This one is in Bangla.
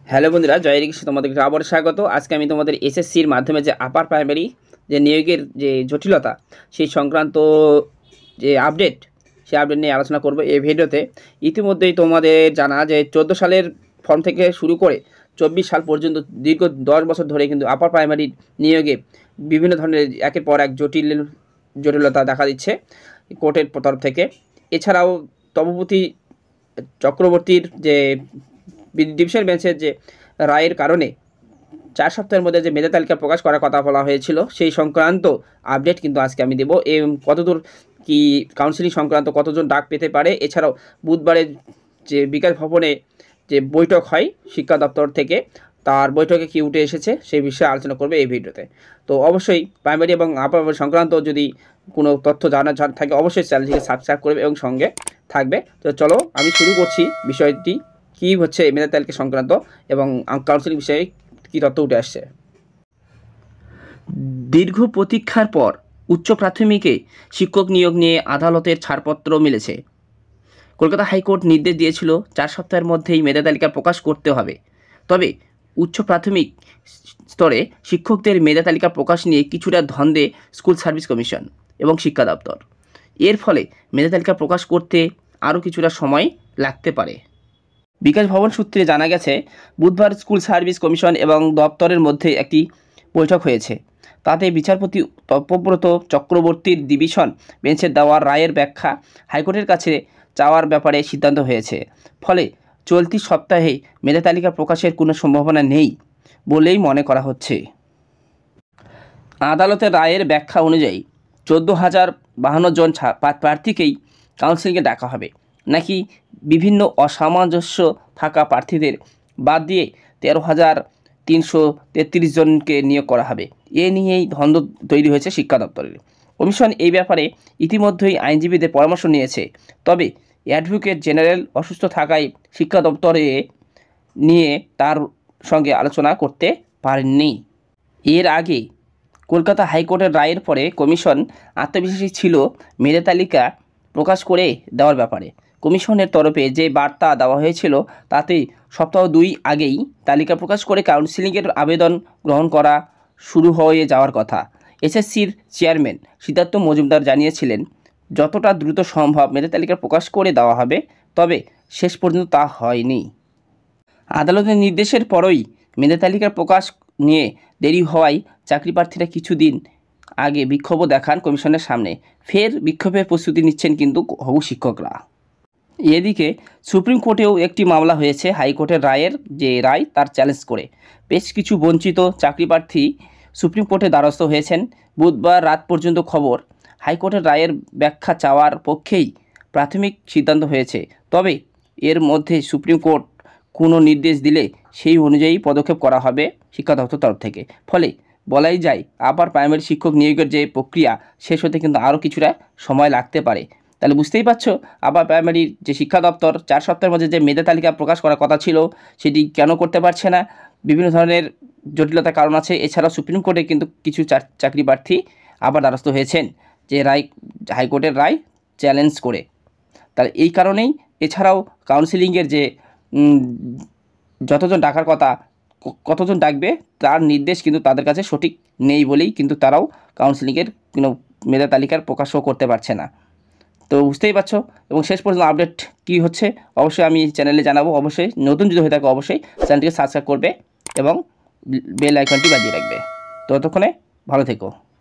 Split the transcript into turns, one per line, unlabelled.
হ্যালো বন্ধুরা, জয় রিকৃষ্ণ, তোমাদেরকে আবার স্বাগত। আজকে আমি তোমাদের এসএসসির মাধ্যমে যে আপার প্রাইমারি যে নিয়োগের যে জটিলতা সেই সংক্রান্ত যে আপডেট, সেই আপডেট নিয়ে আলোচনা করব এই ভিডিওতে। ইতিমধ্যেই তোমাদের জানা যে 14 সালের ফর্ম থেকে শুরু করে 24 সাল পর্যন্ত দীর্ঘ 10 বছর ধরে কিন্তু আপার প্রাইমারি নিয়োগে বিভিন্ন ধরনের একের পর এক জটিলতা দেখা দিচ্ছে কোর্টের তরফ থেকে। এছাড়াও তপবতী চক্রবর্তীর যে ডিভিশন বেঞ্চের যে রায়ের কারণে 4 সপ্তাহের মধ্যে যে মেধা তালিকা প্রকাশ করার কথা বলা হয়েছিল সেই সংক্রান্ত আপডেট কিন্তু আজকে আমি দেবো। কতদূর কি কাউন্সিলিং সংক্রান্ত কতজন ডাক পেতে পারে, এছাড়াও বুধবারে যে বিকাশ ভবনে যে বৈঠক হয় শিক্ষা দপ্তর থেকে, তার বৈঠকে কি উঠে এসেছে সেই বিষয়ে আলোচনা করবে এই ভিডিওতে। তো অবশ্যই প্রাইমারি এবং আপার সংক্রান্ত যদি কোনো তথ্য জানার থাকে অবশ্যই চ্যানেলটিকে সাবস্ক্রাইব করবে এবং সঙ্গে থাকবে। তো চলো আমি শুরু করছি বিষয়টি কী হচ্ছে মেধা তালিকা সংক্রান্ত এবং কাউন্সিলিং বিষয়ে কী তথ্য উঠে আসছে। দীর্ঘ প্রতীক্ষার পর উচ্চ প্রাথমিকে শিক্ষক নিয়োগ নিয়ে আদালতের ছাড়পত্র মিলেছে। কলকাতা হাইকোর্ট নির্দেশ দিয়েছিল 4 সপ্তাহের মধ্যেই মেধা তালিকা প্রকাশ করতে হবে। তবে উচ্চ প্রাথমিক স্তরে শিক্ষকদের মেধা তালিকা প্রকাশ নিয়ে কিছুটা ধন্দে স্কুল সার্ভিস কমিশন এবং শিক্ষা দপ্তর। এর ফলে মেধা তালিকা প্রকাশ করতে আরও কিছুটা সময় লাগতে পারে। বিকাশ ভবন সূত্রে জানা গেছে, বুধবার স্কুল সার্ভিস কমিশন এবং দপ্তরের মধ্যে একটি বৈঠক হয়েছে। তাতে বিচারপতি তপব্রত চক্রবর্তীর ডিভিশন বেঞ্চের দেওয়া রায়ের ব্যাখ্যা হাইকোর্টের কাছে চাওয়ার ব্যাপারে সিদ্ধান্ত হয়েছে। ফলে চলতি সপ্তাহে মেধা তালিকা প্রকাশের কোনো সম্ভাবনা নেই বলেই মনে করা হচ্ছে। আদালতের রায়ের ব্যাখ্যা অনুযায়ী 14,052 জন প্রার্থীকেই কাউন্সিলিংয়ে ডাকা হবে, নাকি বিভিন্ন অসামঞ্জস্য থাকা প্রার্থীদের বাদ দিয়ে 13,333 জনকে নিয়োগ করা হবে। এ নিয়েই দ্বন্দ্ব তৈরি হয়েছে শিক্ষা দপ্তরের। কমিশন এই ব্যাপারে ইতিমধ্যেই আইনজীবীদের পরামর্শ নিয়েছে। তবে অ্যাডভোকেট জেনারেল অসুস্থ থাকায় শিক্ষা দপ্তরে নিয়ে তার সঙ্গে আলোচনা করতে পারেননি। এর আগে কলকাতা হাইকোর্টের রায়ের পরে কমিশন আত্মবিশ্বাসী ছিল মেধা তালিকা প্রকাশ করে দেওয়ার ব্যাপারে। কমিশনের তরফে যে বার্তা দেওয়া হয়েছিল তাতে সপ্তাহ 2 আগেই তালিকা প্রকাশ করে কাউন্সিলিংয়ের আবেদন গ্রহণ করা শুরু হয়ে যাওয়ার কথা। এসএসসির চেয়ারম্যান সিদ্ধার্থ মজুমদার জানিয়েছিলেন, যতটা দ্রুত সম্ভব মেধা তালিকা প্রকাশ করে দেওয়া হবে, তবে শেষ পর্যন্ত তা হয়নি। আদালতের নির্দেশের পরই মেধা তালিকার প্রকাশ নিয়ে দেরি হওয়ায় চাকরি প্রার্থীরা কিছুদিন আগে বিক্ষোভও দেখান কমিশনের সামনে। ফের বিক্ষোভের প্রস্তুতি নিচ্ছেন কিন্তু হবু শিক্ষকরা। এদিকে সুপ্রিম কোর্টেও একটি মামলা হয়েছে হাইকোর্টের রায়ের যে রায় তার চ্যালেঞ্জ করে। বেশ কিছু বঞ্চিত চাকরি প্রার্থী সুপ্রিম কোর্টে দ্বারস্থ হয়েছেন। বুধবার রাত পর্যন্ত খবর, হাইকোর্টের রায়ের ব্যাখ্যা চাওয়ার পক্ষেই প্রাথমিক সিদ্ধান্ত হয়েছে। তবে এর মধ্যে সুপ্রিম কোর্ট কোনো নির্দেশ দিলে সেই অনুযায়ী পদক্ষেপ করা হবে শিক্ষা দপ্তর তরফ থেকে। ফলে বলাই যায় আপার প্রাইমারি শিক্ষক নিয়োগের যে প্রক্রিয়া শেষ হতে কিন্তু আরও কিছুটা সময় লাগতে পারে। তাহলে বুঝতেই পারছো আপার প্রাইমারির যে শিক্ষা দপ্তর 4 সপ্তাহের মধ্যে যে মেধা তালিকা প্রকাশ করার কথা ছিল সেটি কেন করতে পারছে না। বিভিন্ন ধরনের জটিলতার কারণ আছে। এছাড়াও সুপ্রিম কোর্টে কিন্তু কিছু চাকরি প্রার্থী আবার দ্বারস্থ হয়েছেন যে হাইকোর্টের রায় চ্যালেঞ্জ করে। তাহলে এই কারণেই এছাড়াও কাউন্সিলিংয়ের যে যতজন ডাকার কথা কতজন ডাকবে তার নির্দেশ কিন্তু তাদের কাছে সঠিক নেই বলেই কিন্তু তারাও কাউন্সিলিংয়ের কোনো মেধা তালিকার প্রকাশও করতে পারছে না। তো বুঝতেই পারছো। এবং শেষ পর্যন্ত আপডেট কী হচ্ছে অবশ্যই আমি চ্যানেলে জানাবো। অবশ্যই নতুন যদি হয়ে থাকে অবশ্যই চ্যানেলটিকে সাবস্ক্রাইব করবে এবং বেল আইকনটি বাজিয়ে রাখবে। ততক্ষণে ভালো থেকো।